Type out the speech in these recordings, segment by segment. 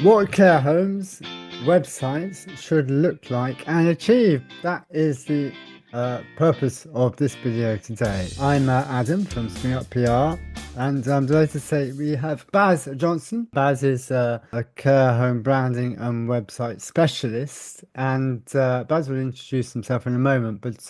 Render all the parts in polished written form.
What care homes websites should look like and achieve. That is the purpose of this video today. I'm Adam from Spring Up PR, and I'm delighted to say we have Baz Johnson. Baz is a care home branding and website specialist, and Baz will introduce himself in a moment. But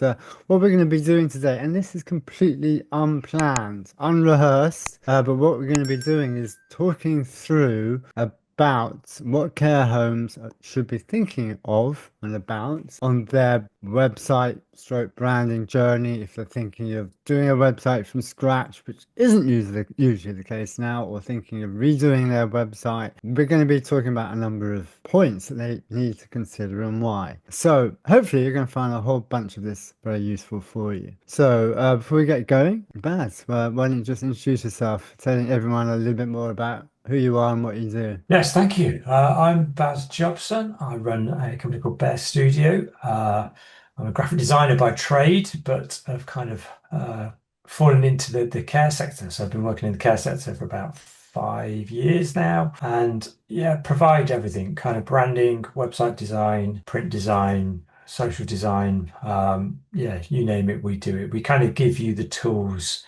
what we're going to be doing today, and this is completely unplanned, unrehearsed, but what we're going to be doing is talking through about what care homes should be thinking of and about on their website stroke branding journey if they're thinking of doing a website from scratch, which isn't usually the case now, or thinking of redoing their website. We're going to be talking about a number of points that they need to consider and why. So hopefully you're going to find a whole bunch of this very useful for you. So before we get going, Baz, why don't you just introduce yourself, telling everyone a little bit more about who you are and what you do. Yes, thank you. I'm Baz Jobson. I run a company called Bear Studio. I'm a graphic designer by trade, but I've kind of fallen into the care sector. So I've been working in the care sector for about 5 years now, and yeah, provide everything kind of branding, website design, print design, social design. Yeah, you name it, we do it. We kind of give you the tools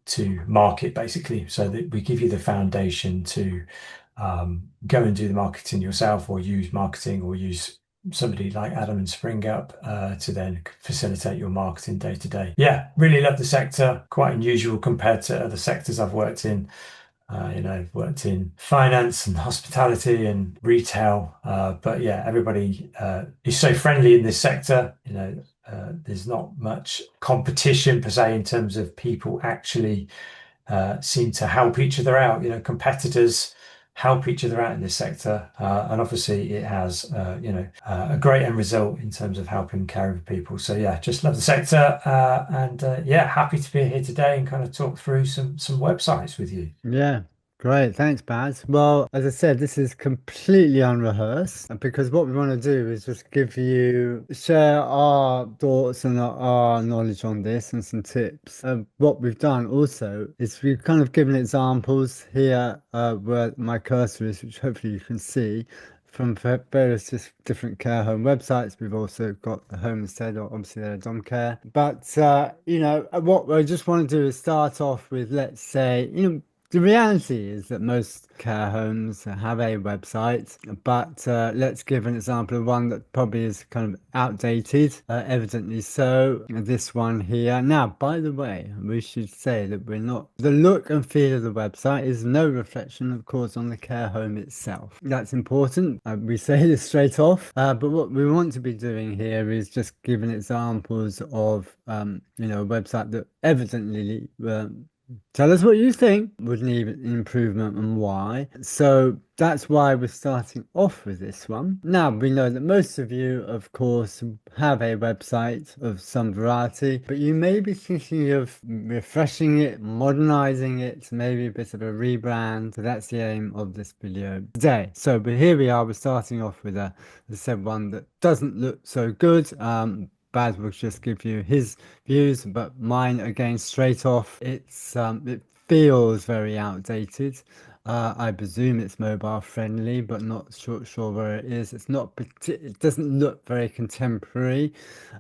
to market basically, so that we give you the foundation to go and do the marketing yourself, or use marketing, or use somebody like Adam and Spring Up to then facilitate your marketing day to day. Yeah, really love the sector. Quite unusual compared to other sectors I've worked in. I've worked in finance and hospitality and retail, but yeah, everybody is so friendly in this sector. There's not much competition per se in terms of people actually seem to help each other out. Competitors help each other out in this sector, and obviously it has, a great end result in terms of helping care of people. Yeah, just love the sector, and yeah, happy to be here today and kind of talk through some websites with you. Yeah, great. Thanks, Baz. Well, as I said, this is completely unrehearsed because what we want to do is just share our thoughts and our knowledge on this and some tips. What we've done also is we've kind of given examples here where my cursor is, which hopefully you can see. From various different care home websites. We've also got the Homestead, or obviously they're Dom Care. But, what I just want to do is start off with, let's say, the reality is that most care homes have a website, but let's give an example of one that probably is kind of outdated, evidently so. This one here. Now, by the way, we should say that the look and feel of the website is no reflection, of course, on the care home itself. That's important. We say this straight off, but what we want to be doing here is just giving examples of, a website that evidently tell us what you think would need improvement and why. So that's why we're starting off with this one. Now, we know that most of you, of course, have a website of some variety, but you may be thinking of refreshing it, modernizing it, maybe a bit of a rebrand. So that's the aim of this video today. But here we are, we're starting off with as I said, one that doesn't look so good. Baz will just give you his views, but mine again straight off. It feels very outdated. I presume it's mobile friendly, but not sure where it is. It doesn't look very contemporary,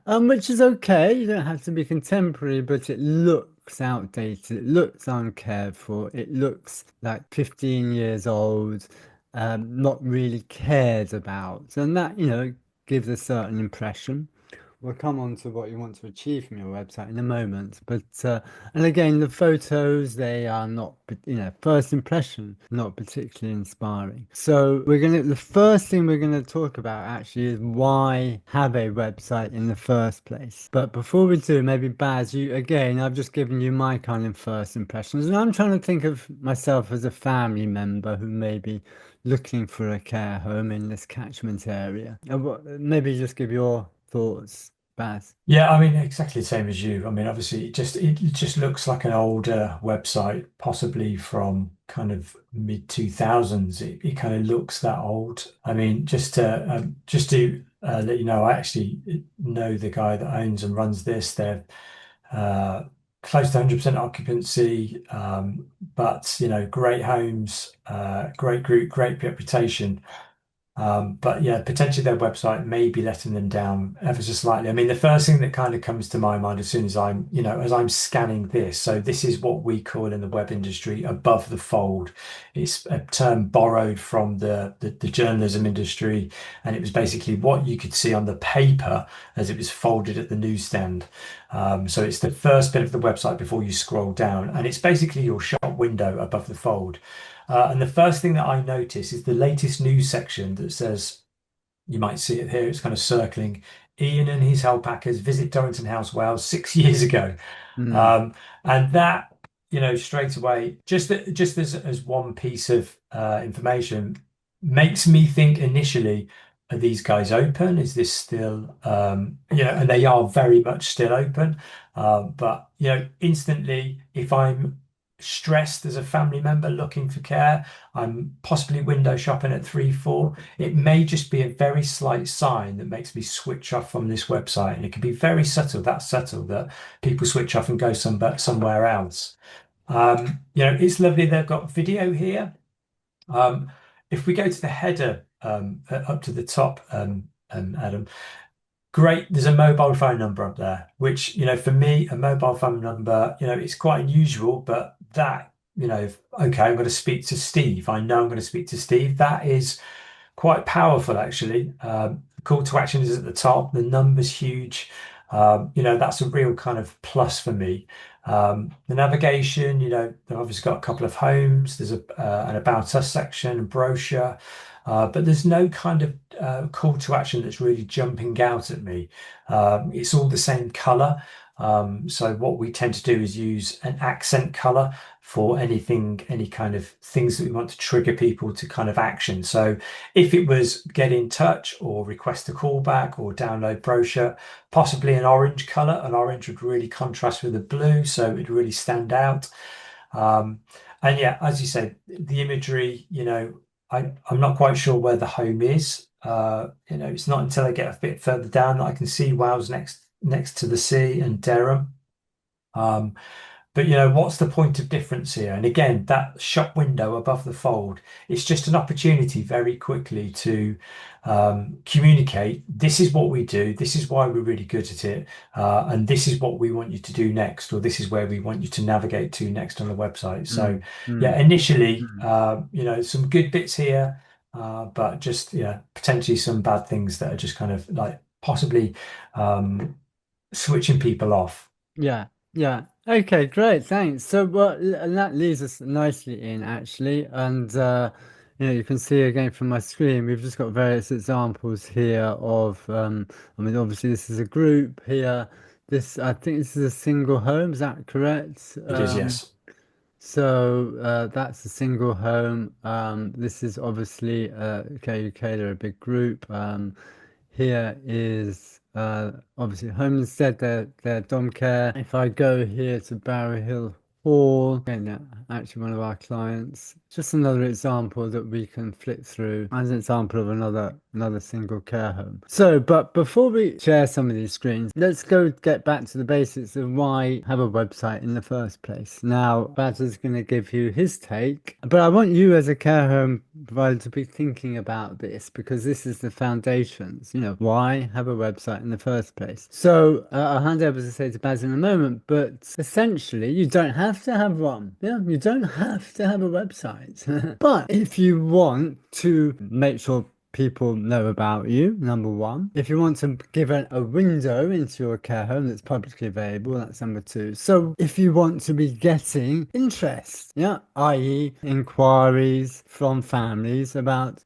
which is okay. You don't have to be contemporary, but it looks outdated. It looks uncared for. It looks like 15 years old, not really cared about, and that gives a certain impression. We'll come on to what you want to achieve from your website in a moment. But, and again, the photos, they are not, first impression, not particularly inspiring. So the first thing we're going to talk about actually is why have a website in the first place. But before we do, maybe Baz, I've just given you my kind of first impressions. And I'm trying to think of myself as a family member who may be looking for a care home in this catchment area. Maybe just give your thoughts, Baz. Yeah, I mean, exactly the same as you. I mean, obviously, it just looks like an older website, possibly from kind of mid 2000s. It kind of looks that old. I mean, just to let you know, I actually know the guy that owns and runs this. They're close to 100% occupancy, but great homes, great group, great reputation. But yeah, potentially their website may be letting them down ever so slightly. I mean, the first thing that kind of comes to my mind as soon as as I'm scanning this, so this is what we call in the web industry above the fold. It's a term borrowed from the journalism industry, and it was basically what you could see on the paper as it was folded at the newsstand. So it's the first bit of the website before you scroll down, and it's basically your shop window above the fold. And the first thing that I notice is the latest news section that says, you might see it here, it's kind of circling Ian and his alpacas visit Dorrington House, Wales 6 years ago. Mm, And that, straight away, just as one piece of information, makes me think initially, are these guys open? Is this still, and they are very much still open. But, instantly, if I'm stressed as a family member looking for care, I'm possibly window shopping at 3-4, it may just be a very slight sign that makes me switch off from this website. And it can be very subtle, that subtle, that people switch off and go somewhere else. It's lovely they've got video here. If we go to the header up to the top, Adam, great. There's a mobile phone number up there, which, for me, a mobile phone number, it's quite unusual, but that, okay, I'm going to speak to Steve. I know I'm going to speak to Steve. That is quite powerful, actually. The call to action is at the top. The number's huge. That's a real kind of plus for me. The navigation, they've obviously got a couple of homes. There's an about us section, a brochure, but there's no kind of call to action that's really jumping out at me. It's all the same color. So what we tend to do is use an accent color for anything, any kind of things that we want to trigger people to kind of action. So if it was get in touch or request a callback or download brochure, possibly an orange color, an orange would really contrast with the blue, so it'd really stand out. And yeah, as you said, the imagery, I'm not quite sure where the home is. It's not until I get a bit further down that I can see Wales next to the sea and Durham. But what's the point of difference here? And again, that shop window above the fold, it's just an opportunity very quickly to communicate. This is what we do. This is why we're really good at it. And this is what we want you to do next, or this is where we want you to navigate to next on the website. So mm, yeah, mm, initially, mm. some good bits here, but just, potentially some bad things that are just kind of like possibly switching people off. Yeah, yeah. Okay, great, thanks. So, well, and that leads us nicely in actually, and you can see again from my screen, we've just got various examples here of, I mean, obviously this is a group here. I think this is a single home. Is that correct? It is, yes. So that's a single home. This is obviously KUK, they're a big group. Here is obviously Homestead, their dom care. If I go here to Barrow Hill Hall, again, actually one of our clients. Just another example that we can flick through as an example of another single care home. So, but before we share some of these screens, let's get back to the basics of why have a website in the first place. Now, Baz is going to give you his take, but I want you as a care home provider to be thinking about this because this is the foundations. Why have a website in the first place? So I'll hand over to say to Baz in a moment, but essentially you don't have to have one. Yeah, you don't have to have a website. But if you want to make sure people know about you, number one. If you want to give a window into your care home that's publicly available, that's number two. So if you want to be getting interest, yeah, i.e. inquiries from families about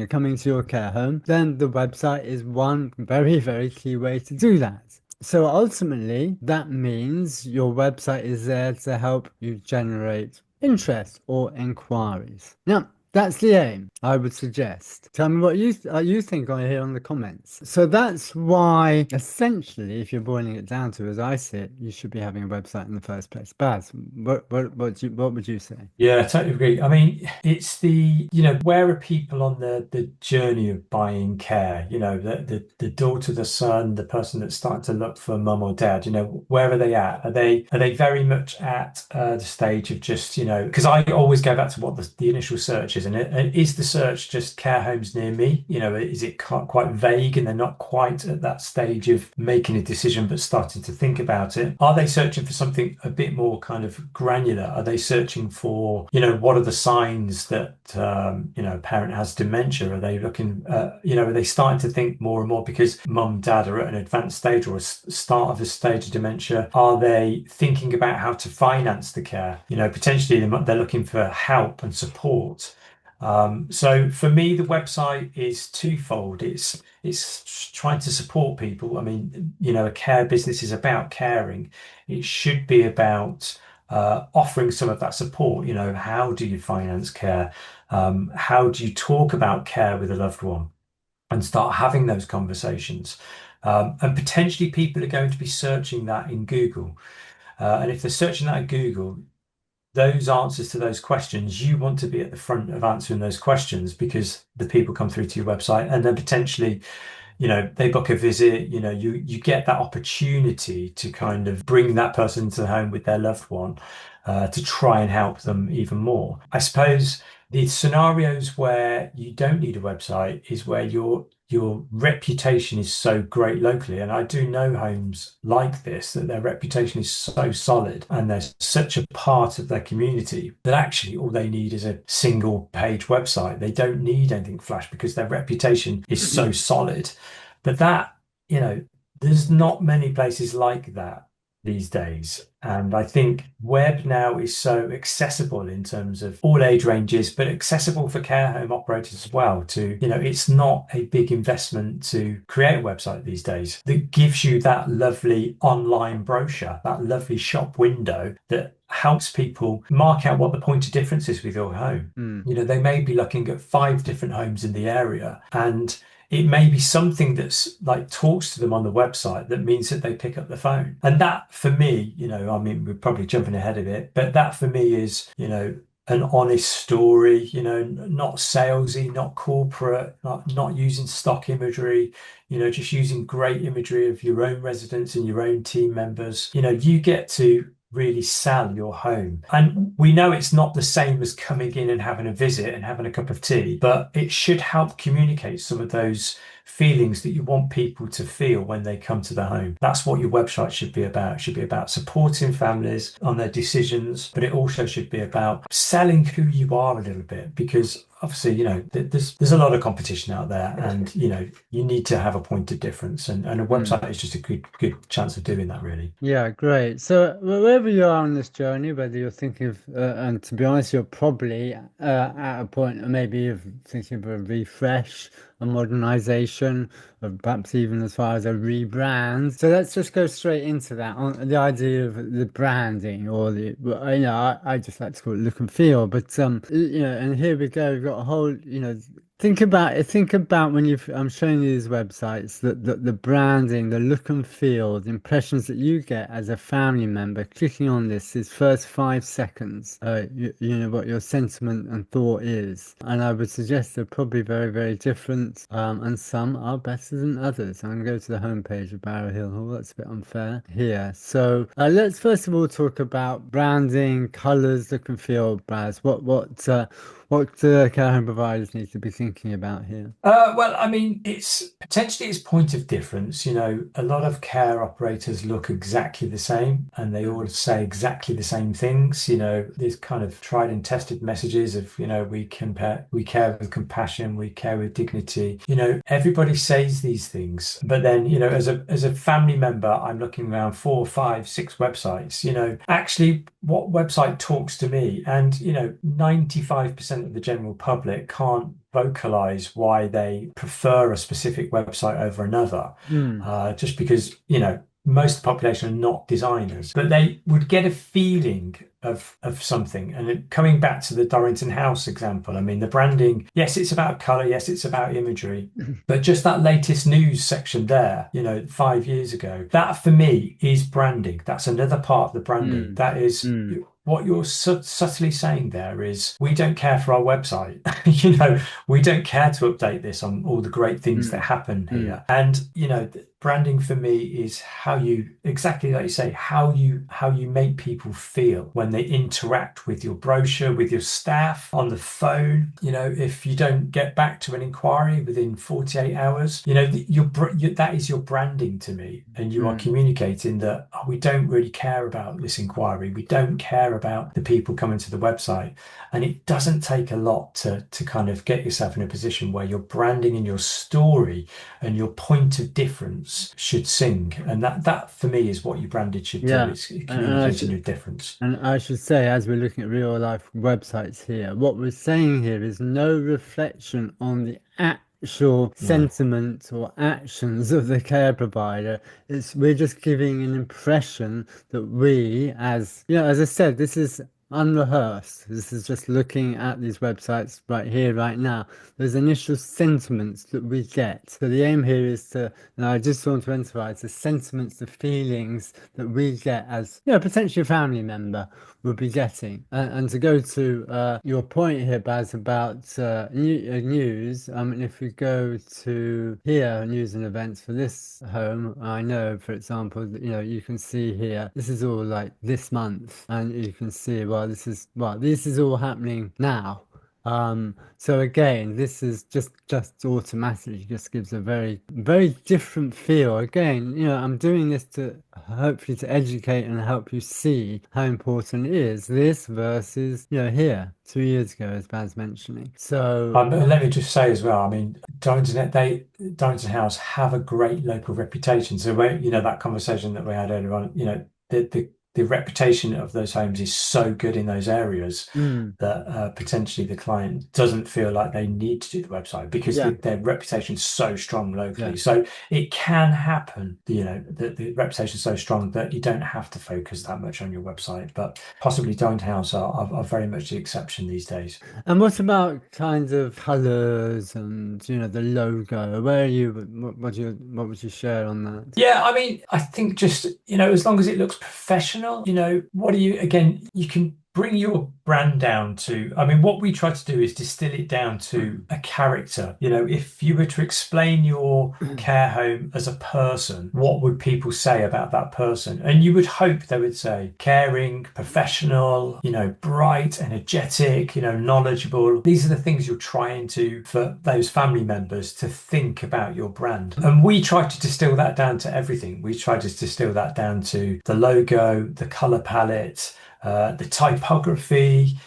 coming to your care home, then the website is one very, very key way to do that. So ultimately, that means your website is there to help you generate interest or inquiries. Now, That's the aim, I would suggest. Tell me what you think on here on the comments. So that's why, essentially, if you're boiling it down to, as I see it, you should be having a website in the first place. Baz, what would you say? Yeah, I totally agree. I mean, it's where are people on the journey of buying care? The daughter, the son, the person that's starting to look for mum or dad, where are they at? Are they very much at the stage of just, because I always go back to what the initial search is, and is the search just care homes near me? Is it quite vague and they're not quite at that stage of making a decision but starting to think about it? Are they searching for something a bit more kind of granular? Are they searching for, what are the signs that, a parent has dementia? Are they looking, are they starting to think more and more because mum, dad are at an advanced stage or a start of a stage of dementia? Are they thinking about how to finance the care? Potentially they're looking for help and support. So for me, the website is twofold. It's trying to support people. I mean, a care business is about caring. It should be about offering some of that support. How do you finance care? How do you talk about care with a loved one and start having those conversations? And potentially people are going to be searching that in Google. And if they're searching that in Google, those answers to those questions, you want to be at the front of answering those questions because the people come through to your website and then potentially they book a visit, you get that opportunity to kind of bring that person into the home with their loved one, to try and help them even more. I suppose the scenarios where you don't need a website is where your reputation is so great locally. And I do know homes like this, that their reputation is so solid and they're such a part of their community that actually all they need is a single page website. They don't need anything flash because their reputation is so solid. But there's not many places like that these days. And I think web now is so accessible in terms of all age ranges, but accessible for care home operators as well. It's not a big investment to create a website these days that gives you that lovely online brochure, that lovely shop window that helps people mark out what the point of difference is with your home. They may be looking at 5 different homes in the area, and it may be something that's like talks to them on the website that means that they pick up the phone. And that for me, I mean, we're probably jumping ahead of it, but that for me is, an honest story, not salesy, not corporate, not using stock imagery, just using great imagery of your own residents and your own team members. You get to really sell your home. And we know it's not the same as coming in and having a visit and having a cup of tea, but it should help communicate some of those feelings that you want people to feel when they come to the home. That's what your website should be about. It should be about supporting families on their decisions, but it also should be about selling who you are a little bit, because obviously, there's a lot of competition out there, and you need to have a point of difference, and a website is just a good chance of doing that, really. Yeah, great. So wherever you are on this journey, whether you're thinking of, and to be honest, you're probably at a point of maybe of thinking of a refresh, a modernization, or perhaps even as far as a rebrand. So let's just go straight into that on the idea of the branding, or I just like to call it look and feel. But and here we go. We've got a whole, think about it. Think about when I'm showing you these websites, the branding, the look and feel, the impressions that you get as a family member clicking on these first 5 seconds. What your sentiment and thought is, and I would suggest they're probably very, very different. And some are better than others. I'm going to go to the homepage of Barrow Hill Hall. That's a bit unfair here. So let's first of all talk about branding, colours, look and feel, Braz. What do care home providers need to be thinking about here? Well, I mean, it's potentially its point of difference. A lot of care operators look exactly the same and they all say exactly the same things. There's kind of tried and tested messages of, we care with compassion, we care with dignity. Everybody says these things, but then, as a family member, I'm looking around 4, 5, 6 websites. Actually, what website talks to me? And 95% of the general public can't vocalize why they prefer a specific website over another, just because most of the population are not designers, but they would get a feeling of something. And coming back to the Dorrington House example, I mean, the branding, yes, it's about color, yes, it's about imagery, but just that latest news section there, 5 years ago, that for me is branding. That's another part of the branding. Mm, That is mm, what you're subtly saying there is we don't care for our website. We don't care to update this on all the great things that mm, happen mm, here. And, branding for me is how you, exactly like you say, how you make people feel when they interact with your brochure, with your staff, on the phone. If you don't get back to an inquiry within 48 hours, that is your branding to me. And you are mm. communicating that, oh, we don't really care about this inquiry. We don't care about the people coming to the website. And it doesn't take a lot to kind of get yourself in a position where your branding and your story and your point of difference should sing. And that for me is what your branding should do. Yeah. It's And I communicating should your difference. and I should say, as we're looking at real life websites here, what we're saying here is no reflection on the actual No. sentiment or actions of the care provider. We're just giving an impression that we, as I said, this is unrehearsed. This is just looking at these websites right here, right now. There's initial sentiments that we get. So the aim here is and I just want to emphasize the sentiments, the feelings that we get as, potentially a family member will be getting. And to go to your point here, Baz, about news, if we go to here, news and events for this home, I know, for example, that, you can see here, this is all like this month, and you can see, this is all happening now. So again, this is just automatically just gives a very, very different feel. Again, I'm doing this to hopefully to educate and help you see how important it is, this versus, here 2 years ago, as Baz mentioning. So Let me just say as well, I mean, Darrington House have a great local reputation. So when, that conversation that we had earlier on, the reputation of those homes is so good in those areas mm, that potentially the client doesn't feel like they need to do the website because yeah, their reputation is so strong yeah. locally. So it can happen, the reputation is so strong that you don't have to focus that much on your website. But possibly Darrington House are very much the exception these days. And what about kind of colors and the logo? Where are you? What would you share on that? Yeah, I mean, I think just, as long as it looks professional, what do you, again, you can bring your brand down to, I mean, what we try to do is distill it down to a character. If you were to explain your care home as a person, what would people say about that person? And you would hope they would say caring, professional, bright, energetic, knowledgeable. These are the things you're trying for those family members to think about your brand. And we try to distill that down to everything. We try to distill that down to the logo, the color palette, the typography.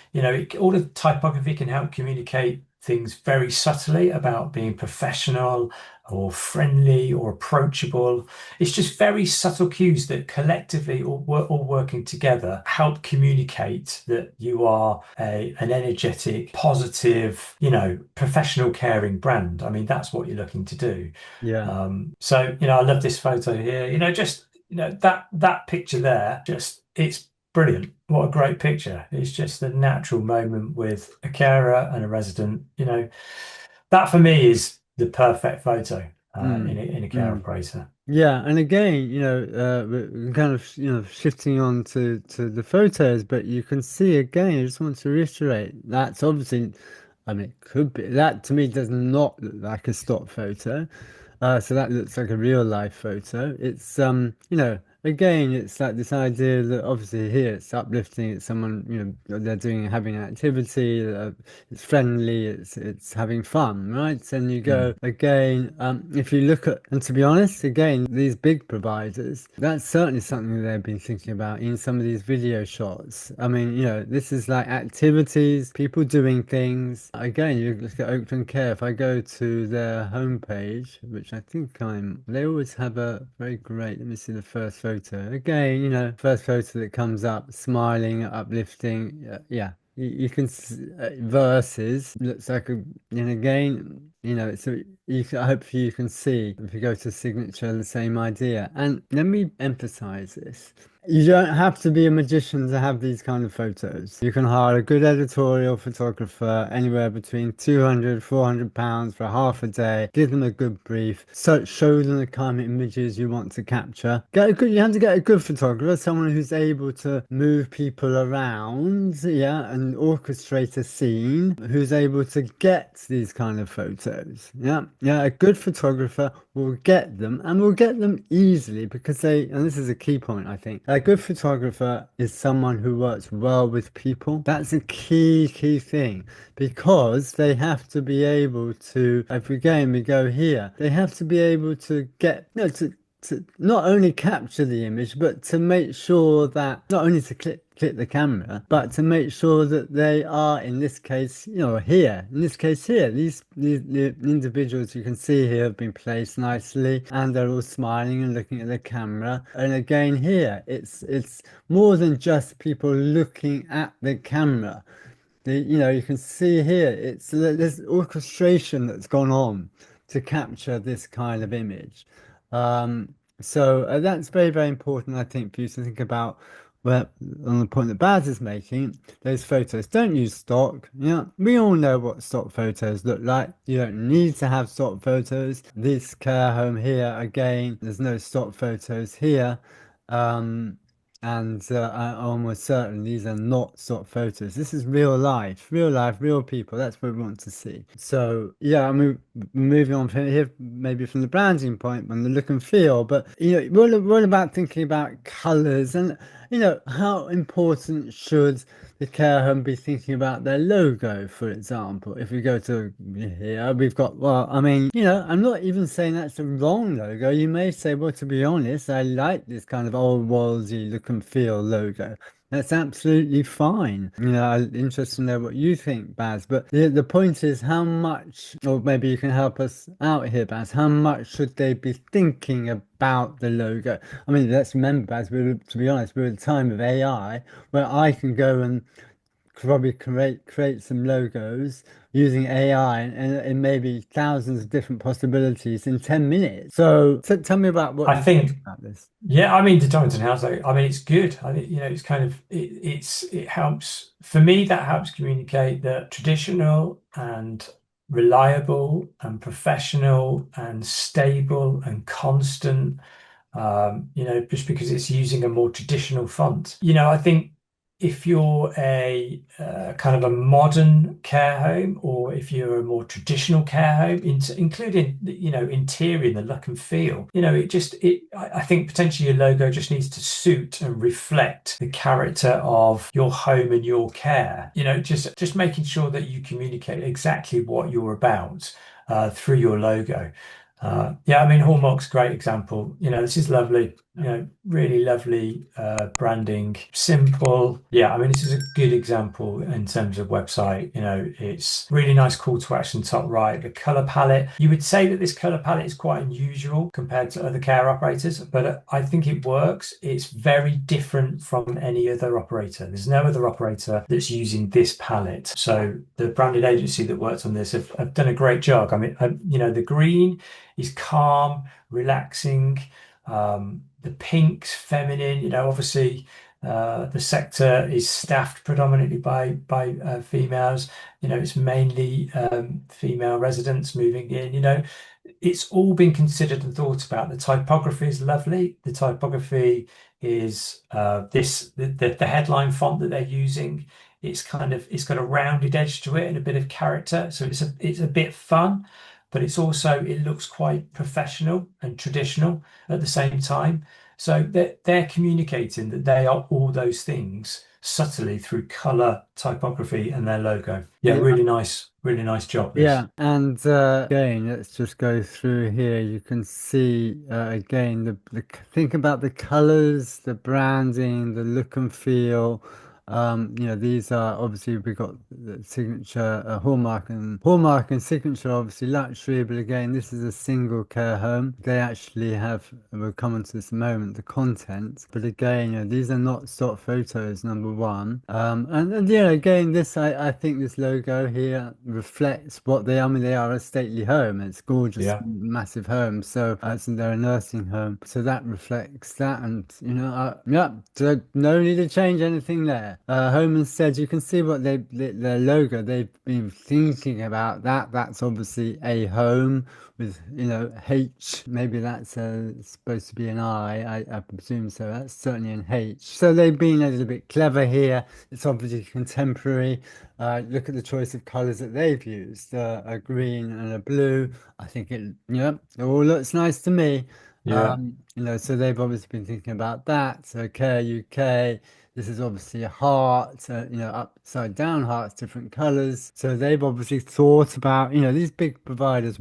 All of the typography can help communicate things very subtly about being professional or friendly or approachable. It's just very subtle cues that collectively, all working together, help communicate that you are an energetic, positive, professional, caring brand. I mean, that's what you're looking to do. Yeah. So, I love this photo here. That picture there, just it's brilliant. What a great picture. It's just a natural moment with a carer and a resident. That for me is the perfect photo in Mm, a care mm. operator. Yeah, and again, we're kind of, shifting on to the photos, but you can see again, I just want to reiterate, that's obviously, I mean, it could be, that to me does not look like a stock photo. So that looks like a real life photo. It's again, it's like this idea that obviously here it's uplifting. It's someone they're having an activity. It's friendly. It's having fun, right? And you go Mm. again. If you look at, and to be honest, again, these big providers, that's certainly something they've been thinking about in some of these video shots. I mean, this is like activities, people doing things. Again, you look at Oakland Care. If I go to their homepage, which I think they always have a very great, let me see the first photo. Again, first photo that comes up, smiling, uplifting. Yeah. You can versus looks like and again, it's hopefully you can see if you go to signature the same idea. And let me emphasize this. You don't have to be a magician to have these kind of photos. You can hire a good editorial photographer anywhere between 200, £400 for half a day. Give them a good brief. So show them the kind of images you want to capture. You have to get a good photographer, someone who's able to move people around, yeah, and orchestrate a scene, who's able to get these kind of photos. Yeah, yeah, a good photographer will get them and will get them easily because and this is a key point, I think. A good photographer is someone who works well with people. That's a key thing because they have to be able to, if we go here, they have to be able to get, no, to not only capture the image, but to make sure that not only to click the camera, but to make sure that they are, in this case, here. In this case, here, the individuals you can see here have been placed nicely, and they're all smiling and looking at the camera. And again, here, it's more than just people looking at the camera. You can see here, there's orchestration that's gone on to capture this kind of image. So that's very important, I think, for you to think about where, on the point that Baz is making, those photos. Don't use stock. We all know what stock photos look like. You don't need to have stock photos. This care home here, again, there's no stock photos here. Um, and I'm almost certain these are not stock photos. This is real life, real people. That's what we want to see. So yeah, I mean, moving on from here, maybe from the branding point, and the look and feel. But we're all about thinking about colours and how important should the care home be thinking about their logo, for example. If we go to here, we've got, well, I mean, I'm not even saying that's the wrong logo. You may say, well, to be honest, I like this kind of old worldy look and feel logo. That's absolutely fine. I'm interested to know what you think, Baz. But the point is how much, or maybe you can help us out here, Baz, how much should they be thinking about the logo? I mean, let's remember, Baz, to be honest, we're at a time of AI where I can go and probably create some logos using AI and maybe thousands of different possibilities in 10 minutes. So tell me about what I you think think, about this. yeah, I mean, the Donington House, I mean, it's good. I think, it's kind of, it helps, for me, that helps communicate that traditional and reliable and professional and stable and constant, just because it's using a more traditional font. I think if you're a kind of a modern care home, or if you're a more traditional care home, including interior, the look and feel, I think potentially your logo just needs to suit and reflect the character of your home and your care. Just making sure that you communicate exactly what you're about through your logo. Yeah, I mean, Hallmark's a great example. This is lovely, really lovely branding, simple. Yeah, I mean, this is a good example in terms of website. It's really nice call to action top right. The color palette, you would say that this color palette is quite unusual compared to other care operators, but I think it works. It's very different from any other operator. There's no other operator that's using this palette. So the branded agency that worked on this have done a great job. I mean, the green is calm, relaxing. The pink's feminine. Obviously, the sector is staffed predominantly by females. It's mainly female residents moving in. It's all been considered and thought about. The typography is lovely. The typography is the headline font that they're using. It's got a rounded edge to it and a bit of character, so it's a bit fun, but it looks quite professional and traditional at the same time. So they're communicating that they are all those things subtly through color, typography, and their logo. Yeah, Yeah. really nice job, this. Yeah, and again, let's just go through here. You can see again think about the colors, the branding, the look and feel. These are obviously we've got the signature Hallmark and signature, obviously luxury. But again, this is a single care home. They actually have. We'll come on to this in a moment. The content, but again, these are not stock photos. Number one, and again, I think this logo here reflects what they are. I mean, they are a stately home. It's gorgeous, Yeah. massive home. So, they're a nursing home. So that reflects that, and yeah. So no need to change anything there. Home Instead, you can see what their logo. They've been thinking about that. That's obviously a home with H. Maybe that's supposed to be an I presume so. That's certainly an H. So they've been a little bit clever here. It's obviously contemporary. Look at the choice of colors that they've used, a green and a blue. I think it all looks nice to me. Yeah. So they've obviously been thinking about that. So Care UK, this is obviously a heart, upside down hearts, different colors. So they've obviously thought about, these big providers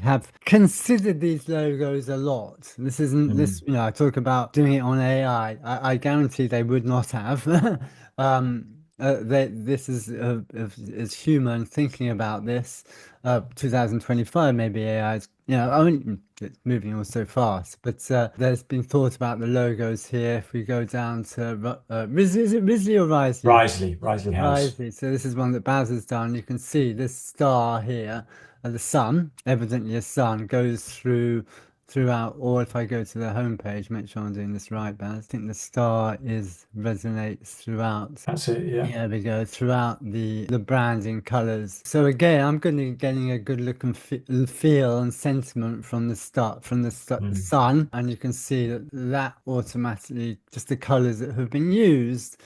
have considered these logos a lot. This isn't this, Mm. I talk about doing it on AI. I guarantee they would not have. This is human thinking about this. 2025, maybe AI is, I mean, it's moving all so fast, but there's been thought about the logos here. If we go down to Risley, is it Risley or Risley? Risley House. Risley. So this is one that Baz has done. You can see this star here, the sun, evidently a sun, goes throughout, or if I go to the homepage, make sure I'm doing this right, Baz. I think the star resonates throughout. That's it. Yeah. Yeah, we go throughout the branding colors. So again, I'm getting a good look and feel and sentiment from the start, from the Mm. sun, and you can see that automatically, just the colors that have been used,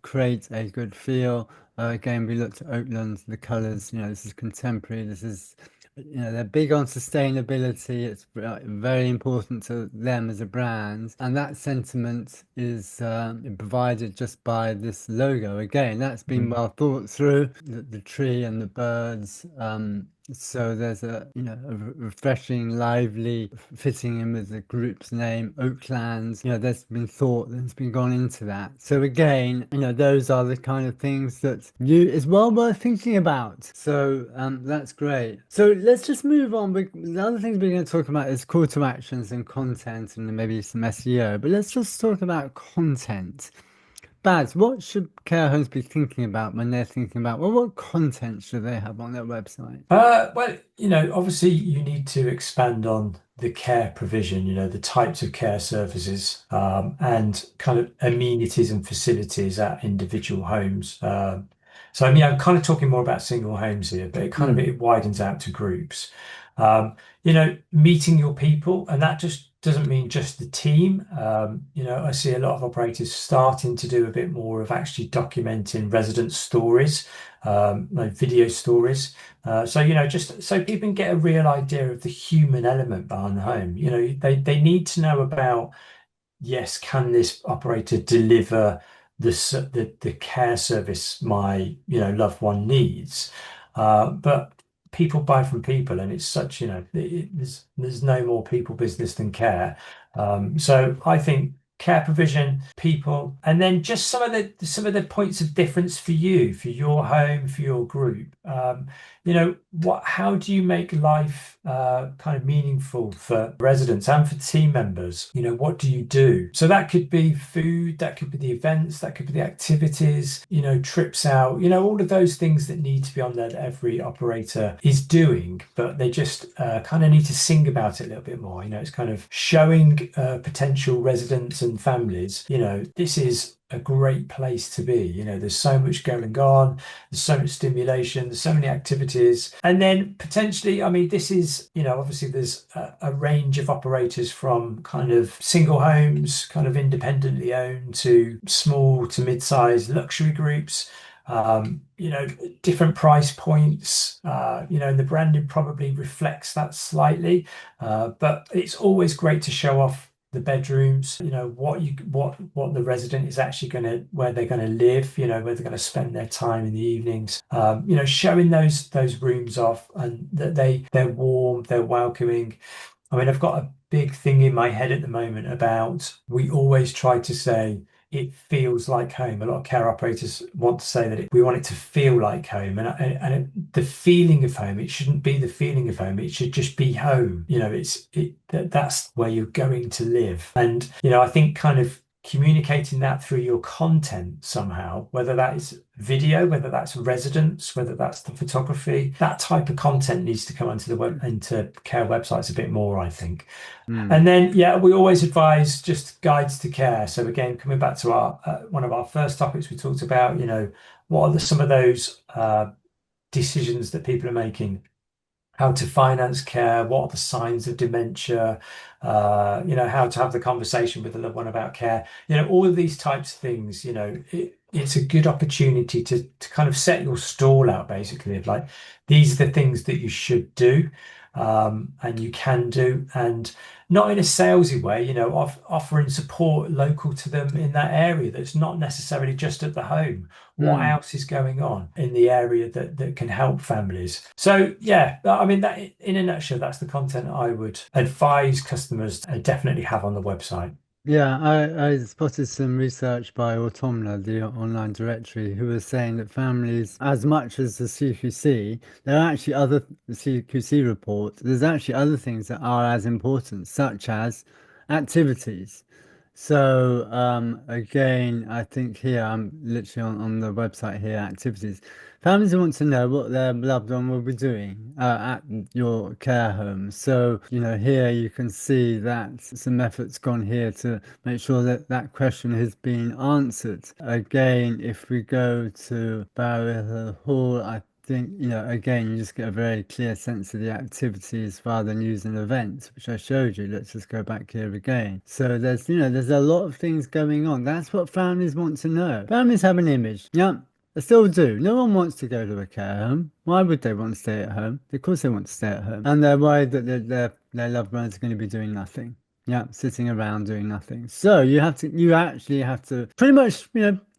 create a good feel. Again, we looked at Oakland, the colors. This is contemporary. This is they're big on sustainability. It's very important to them as a brand, and that sentiment is provided just by this logo. Again, that's been Mm. well thought through. The tree and the birds. So there's a refreshing, lively, fitting in with the group's name, Oaklands. There's been thought that's been gone into that. So again, those are the kind of things that is well worth thinking about. So that's great. So let's just move on. The other things we're going to talk about is call to actions and content and maybe some SEO. But let's just talk about content. Baz, what should care homes be thinking about when they're thinking about, well, what content should they have on their website? Well, obviously you need to expand on the care provision, the types of care services, and kind of amenities and facilities at individual homes. So I mean, I'm kind of talking more about single homes here, but it widens out to groups. Meeting your people, and that just doesn't mean just the team. I see a lot of operators starting to do a bit more of actually documenting resident stories, like video stories. So just so people can get a real idea of the human element behind the home. They need to know about, yes, can this operator deliver the care service my loved one needs? But people buy from people, and it's such there's no more people business than care. So I think care provision, people, and then just some of the points of difference for you, for your home, for your group. How do you make life kind of meaningful for residents and for team members? What do you do? So that could be food, that could be the events, that could be the activities, trips out, all of those things that need to be on there that every operator is doing, but they just kind of need to sing about it a little bit more. It's kind of showing potential residents and families, this is a great place to be. There's so much going on, there's so much stimulation, there's so many activities. And then potentially, I mean, this is, obviously there's a range of operators from kind of single homes, kind of independently owned, to small to mid-sized luxury groups. Different price points, and the branding probably reflects that slightly. But it's always great to show off the bedrooms, what the resident is actually where they're gonna live, where they're gonna spend their time in the evenings. Showing those rooms off, and that they're warm, they're welcoming. I mean, I've got a big thing in my head at the moment about, we always try to say, it feels like home. A lot of care operators want to say that we want it to feel like home, the feeling of home. It shouldn't be the feeling of home. It should just be home. That's where you're going to live. And I think kind of communicating that through your content somehow, whether that is video, whether that's residence, whether that's the photography, that type of content needs to come into care websites a bit more, I think. And then, yeah, we always advise just guides to care. So again, coming back to our one of our first topics, we talked about, what are some of those decisions that people are making, how to finance care, what are the signs of dementia, how to have the conversation with a loved one about care, all of these types of things, it's a good opportunity to kind of set your stall out, basically, of like, these are the things that you should do, and you can do, and not in a salesy way, offering support local to them in that area that's not necessarily just at the home. What else is going on in the area that can help families? So yeah, I mean, that in a nutshell, that's the content I would advise customers to definitely have on the website. Yeah, I spotted some research by Automna, the online directory, who was saying that families, as much as the CQC, there are actually other CQC reports, there's actually other things that are as important, such as activities. So again, I think here I'm literally on the website here, activities. Families want to know what their loved one will be doing at your care home. So, here you can see that some effort's gone here to make sure that that question has been answered. Again, if we go to Barrow Hall, I think, again, you just get a very clear sense of the activities rather than using events, which I showed you. Let's just go back here again. So there's a lot of things going on. That's what families want to know. Families have an image. Yeah. They still do. No one wants to go to a care home. Why would they want to stay at home? Of course they want to stay at home. And they're worried that their loved ones are going to be doing nothing. Yeah, sitting around doing nothing. So you actually have to pretty much,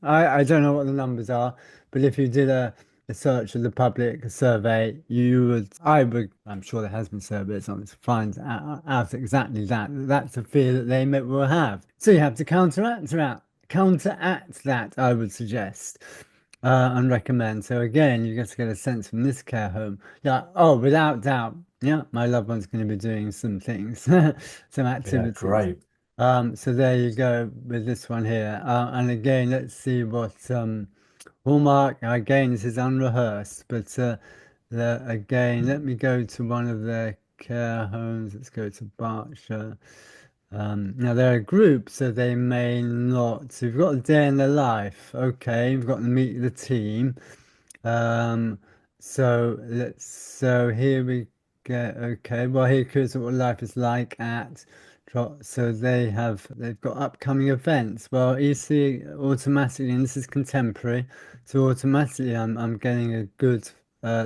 I don't know what the numbers are, but if you did a search of the public, a survey, I'm sure there has been surveys on this, to find out exactly that. That's a fear that they will have. So you have to counteract that, I would suggest. And recommend. So again, you get to get a sense from this care home. Yeah. Oh, without doubt. Yeah, my loved one's going to be doing some things, some activities. Yeah, great. So there you go with this one here. And again, let's see what Hallmark. Again, this is unrehearsed, but again, let me go to one of their care homes. Let's go to Berkshire. Now they're a group, so they may not. So you've got a day in the life. Okay, you've got to meet the team. So here we go. Okay, well here's what life is like at Trot. So they've got upcoming events. Well, you see automatically, and this is contemporary, so automatically I'm getting a good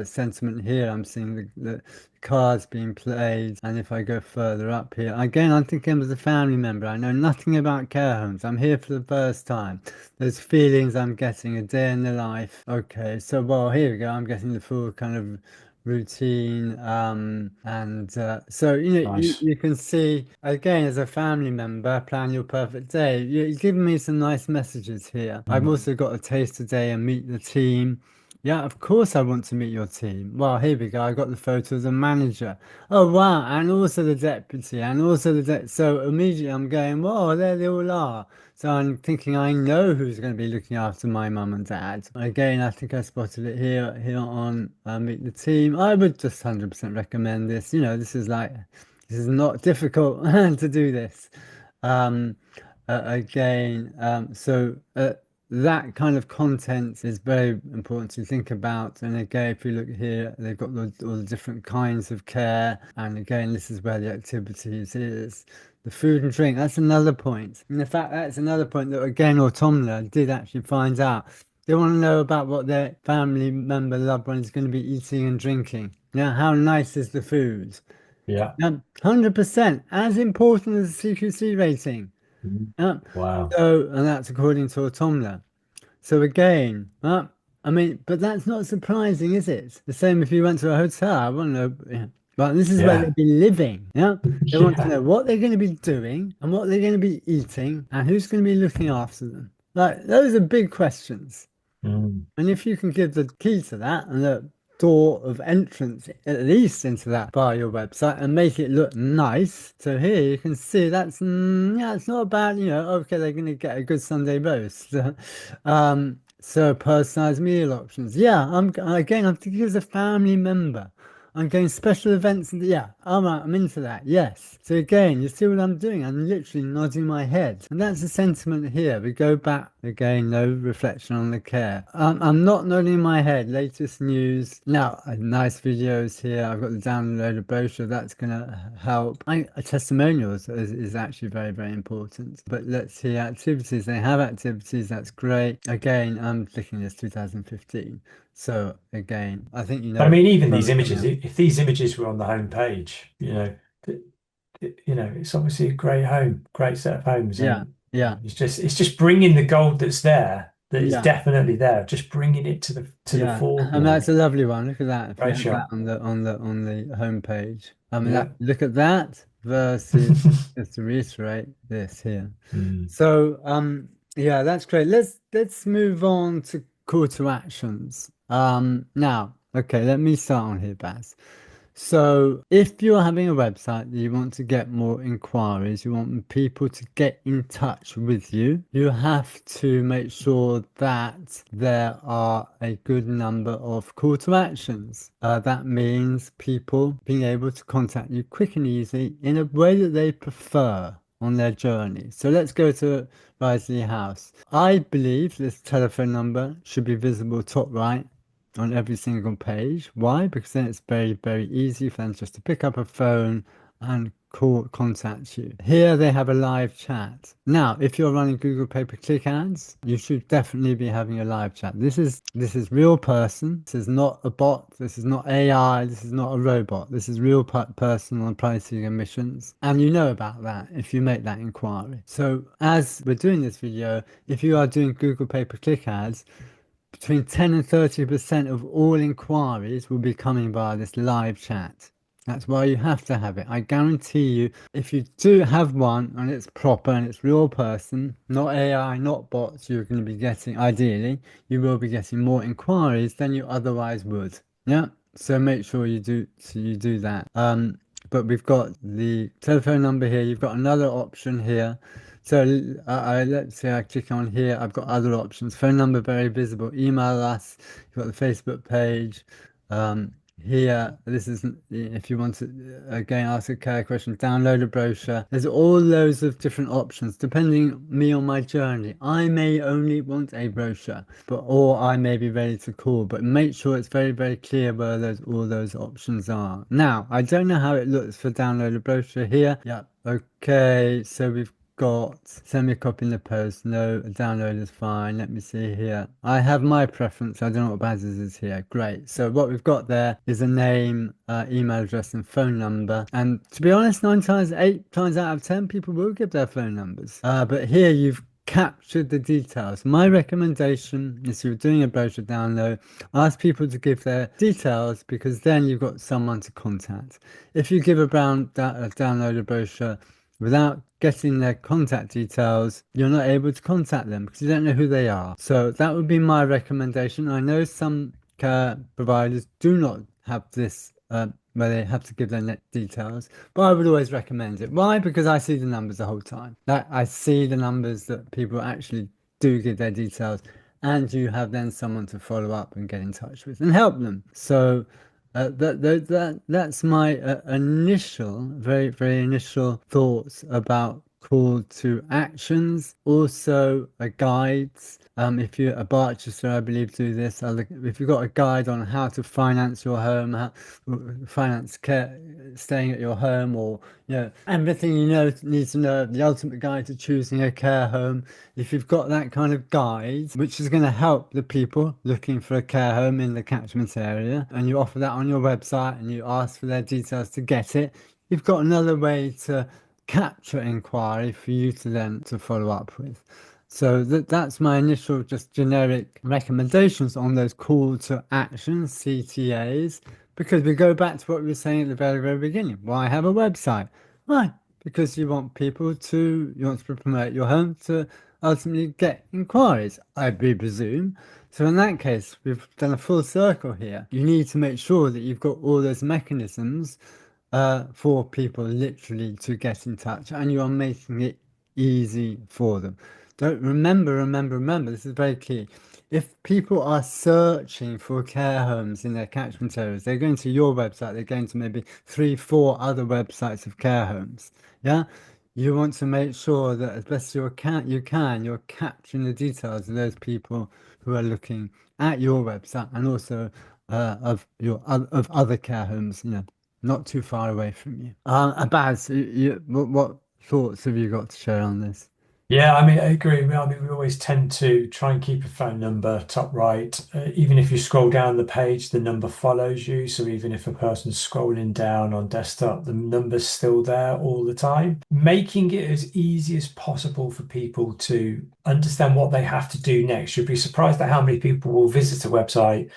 sentiment here. I'm seeing the cards being played, and if I go further up here, again, I'm thinking as a family member. I know nothing about care homes. I'm here for the first time. Those feelings I'm getting, a day in the life. Okay, so well, here we go. I'm getting the full kind of routine, and so Nice. you can see again as a family member, plan your perfect day. You're giving me some nice messages here. I've also got a taste today and meet the team. Yeah, of course I want to meet your team. Well, here we go. I got the photo of the manager. Oh, wow. And also the deputy and also so immediately I'm going, whoa, there they all are. So I'm thinking I know who's going to be looking after my mum and dad. Again, I think I spotted it here on Meet the Team. I would just 100% recommend this. This is not difficult to do this. Um, again, that kind of content is very important to think about. And again, if you look here, they've got all the different kinds of care. And again, this is where the activities is. The food and drink, that's another point. And in fact, that's another point that again, Automna did actually find out. They want to know about what their family member, loved one is going to be eating and drinking. Yeah, how nice is the food? Yeah. 100%, as important as the CQC rating. Mhm. Yeah. Wow. And that's according to Automna. So again, I mean, but that's not surprising, is it? The same if you went to a hotel. I want to know, yeah. But this is where Yeah. they've been living. Yeah, they want to Yeah. know what they're going to be doing and what they're going to be eating and who's going to be looking after them. Like those are big questions. Mm. And if you can give the key to that and the door of entrance at least into that via your website and make it look nice. So here you can see that's yeah, it's not about, okay, they're gonna get a good Sunday roast. So personalized meal options. Yeah, I'm thinking as a family member. I'm going special events and yeah, all right, I'm into that. Yes. So again, you see what I'm doing? I'm literally nodding my head. And that's the sentiment here. We go back again, no reflection on the care. I'm not nodding my head. Latest news. Now, nice videos here. I've got the download brochure. That's going to help. Testimonials is actually very, very important. But let's see activities. They have activities. That's great. Again, I'm clicking this 2015. So again, I think you But I know mean, even where these we're coming images, up. if these images were on the home page, th- it's obviously a great home, great set of homes, Yeah, and yeah, it's just bringing the gold that's there, that is yeah. definitely there, just bringing it to the Yeah, and foreground. that's a lovely one. Look at that. If we Great have that shot. on the homepage. I mean that Yeah. look at that versus just to reiterate this here. Mm. So yeah, that's great. Let's move on to call to actions. Now, okay, let me start on here, Baz. So, if you're having a website that you want to get more inquiries, you want people to get in touch with you, you have to make sure that there are a good number of call to actions. That means people being able to contact you quick and easy in a way that they prefer on their journey. So let's go to Risley House. I believe this telephone number should be visible top right on every single page. Why? Because then it's very, very easy for them just to pick up a phone and contact you. Here they have a live chat. Now, if you're running Google pay-per-click ads, you should definitely be having a live chat. This is real person. This is not a bot. This is not AI. This is not a robot. This is real person on pricing emissions. And you know about that if you make that inquiry. So as we're doing this video, if you are doing Google pay-per-click ads, between 10 and 30% of all inquiries will be coming via this live chat. That's why you have to have it. I guarantee you, if you do have one and it's proper and it's real person, not AI, not bots, you're going to be getting, ideally, you will be getting more inquiries than you otherwise would. Yeah. So make sure you do that. But we've got the telephone number here. You've got another option here. So let's say I click on here. I've got other options. Phone number very visible. Email us. You've got the Facebook page. Here, this is if you want to again ask a care question. Download a brochure. There's all loads of different options depending me on my journey. I may only want a brochure, or I may be ready to call. But make sure it's very very clear where all those options are. Now, I don't know how it looks for download a brochure here. Yeah. Okay. So we've got send me a copy in the post. No, download is fine. Let me see here. I have my preference. I don't know what Baz's is here. Great. So what we've got there is a name, email address, and phone number. And to be honest, 8 times out of 10, people will give their phone numbers. But here you've captured the details. My recommendation is if you're doing a brochure download, ask people to give their details because then you've got someone to contact. If you give a download a brochure without getting their contact details, you're not able to contact them because you don't know who they are. So that would be my recommendation. I know some care providers do not have this where they have to give their net details, but I would always recommend it. Why? Because I see the numbers the whole time. I see the numbers that people actually do give their details, and you have then someone to follow up and get in touch with and help them. So that's my initial, very, very initial thoughts about call to actions. Also, guides. If you're a Barchester, I believe, do this. If you've got a guide on how to finance your home, how finance care, staying at your home, or everything need to know, the ultimate guide to choosing a care home. If you've got that kind of guide, which is going to help the people looking for a care home in the catchment area, and you offer that on your website and you ask for their details to get it, you've got another way to capture inquiry for you to then to follow up with. So that's my initial just generic recommendations on those call to action CTAs, because we go back to what we were saying at the very, very beginning. Why have a website? Why? Because you want to promote your home to ultimately get inquiries, I presume. So in that case, we've done a full circle here. You need to make sure that you've got all those mechanisms for people literally to get in touch, and you are making it easy for them. Don't remember, this is very key. If people are searching for care homes in their catchment areas, they're going to your website, they're going to maybe three, four other websites of care homes. Yeah. You want to make sure that as best you can, you're capturing the details of those people who are looking at your website and also of other care homes, not too far away from you. Abaz, what thoughts have you got to share on this? Yeah, I mean, I agree. I mean, we always tend to try and keep a phone number top right. Even if you scroll down the page, the number follows you. So even if a person's scrolling down on desktop, the number's still there all the time. Making it as easy as possible for people to understand what they have to do next. You'd be surprised at how many people will visit a website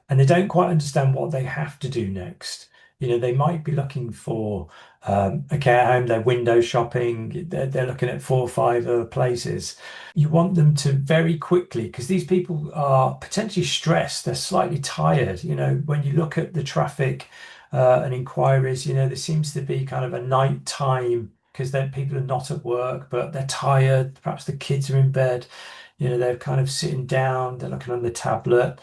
and they don't quite understand what they have to do next. They might be looking for a care home, they're window shopping, they're looking at 4 or 5 other places. You want them to very quickly, because these people are potentially stressed, they're slightly tired. When you look at the traffic and inquiries, there seems to be kind of a night time because then people are not at work, but they're tired. Perhaps the kids are in bed. They're kind of sitting down, they're looking on the tablet.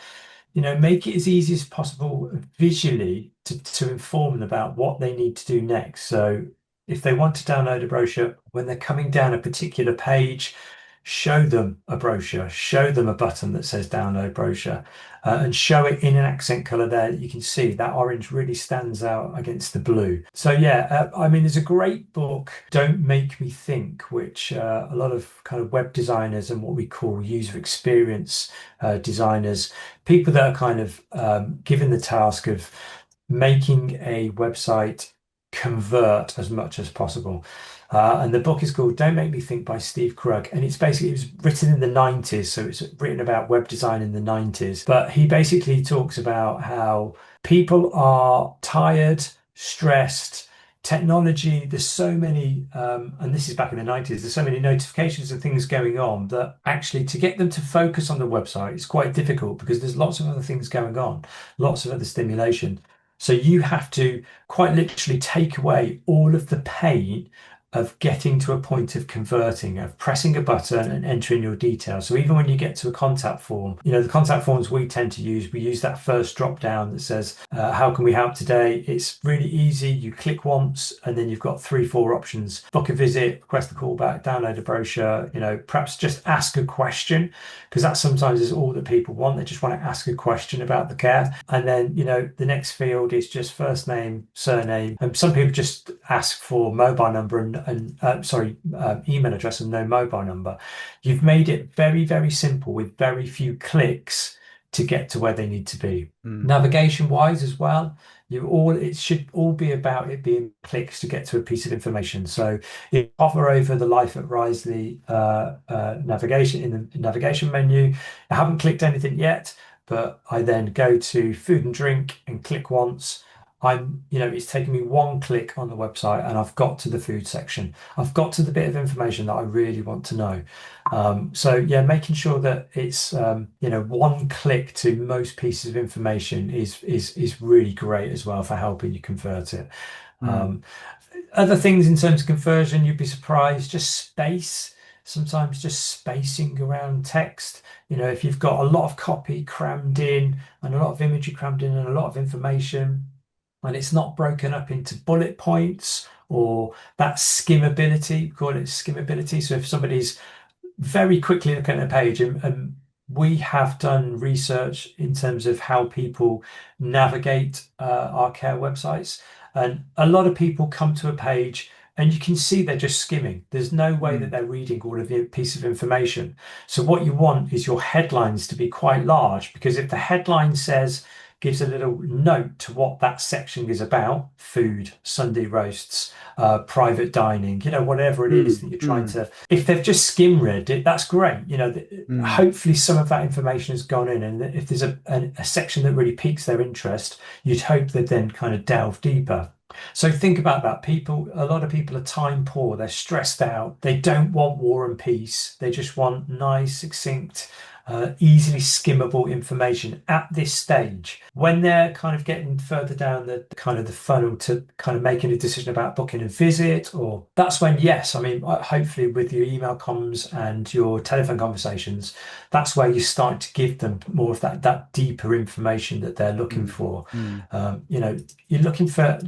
Make it as easy as possible visually to inform them about what they need to do next. So if they want to download a brochure, when they're coming down a particular page, show them a brochure, show them a button that says download brochure, and show it in an accent color there that you can see that orange really stands out against the blue. So yeah, I mean, there's a great book, Don't Make Me Think, which a lot of kind of web designers and what we call user experience designers, people that are kind of given the task of making a website convert as much as possible. And the book is called Don't Make Me Think by Steve Krug. And it was written in the 90s. So it's written about web design in the 90s. But he basically talks about how people are tired, stressed, technology, there's so many, and this is back in the 90s, there's so many notifications and things going on that actually to get them to focus on the website is quite difficult because there's lots of other things going on, lots of other stimulation. So you have to quite literally take away all of the pain of getting to a point of converting, of pressing a button and entering your details. So even when you get to a contact form, the contact forms we tend to use, we use that first drop down that says, how can we help today? It's really easy. You click once and then you've got 3, 4 options: book a visit, request a callback, download a brochure, perhaps just ask a question, because that sometimes is all that people want. They just want to ask a question about the care. And then, the next field is just first name, surname. And some people just ask for mobile number and email address and no mobile number. You've made it very, very simple with very few clicks to get to where they need to be. Navigation wise as well, it should all be about it being clicks to get to a piece of information. So you hover over the Life at Risley navigation in the navigation menu. I haven't clicked anything yet, but I then go to food and drink and click once. It's taken me 1 click on the website and I've got to the food section. I've got to the bit of information that I really want to know. So yeah, making sure that it's 1 click to most pieces of information is really great as well for helping you convert it. Other things in terms of conversion, you'd be surprised, just space. Sometimes just spacing around text. If you've got a lot of copy crammed in and a lot of imagery crammed in and a lot of information, and it's not broken up into bullet points or that skimmability, we call it skimmability. So if somebody's very quickly looking at a page, and we have done research in terms of how people navigate our care websites, and a lot of people come to a page and you can see they're just skimming. There's no way that they're reading all of the piece of information. So what you want is your headlines to be quite large, because if the headline says gives a little note to what that section is about: food, Sunday roasts, private dining, whatever it is Mm, that you're trying mm, to. If they've just skim read it, that's great. mm, Hopefully some of that information has gone in, and if there's a section that really piques their interest, you'd hope they'd then kind of delve deeper. So think about that. A lot of people are time poor. They're stressed out. They don't want war and peace. They just want nice, succinct, easily skimmable information at this stage. When they're kind of getting further down the kind of the funnel to kind of making a decision about booking a visit, or that's when, yes, I mean, hopefully with your email comms and your telephone conversations, that's where you start to give them more of that deeper information that they're looking mm, for. mm, You're looking for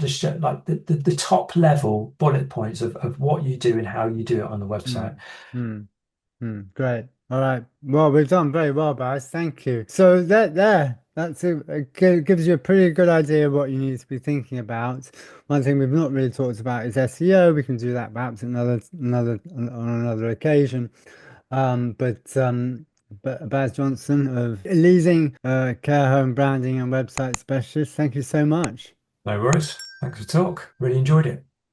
like the top level bullet points of what you do and how you do it on the website. mm, mm. Great. All right. Well, we've done very well, guys. Thank you. So that's it gives you a pretty good idea of what you need to be thinking about. One thing we've not really talked about is SEO. We can do that perhaps on another occasion. But Baz Johnson of Leasing, Care Home Branding and Website Specialist, thank you so much. No worries. Thanks for the talk. Really enjoyed it.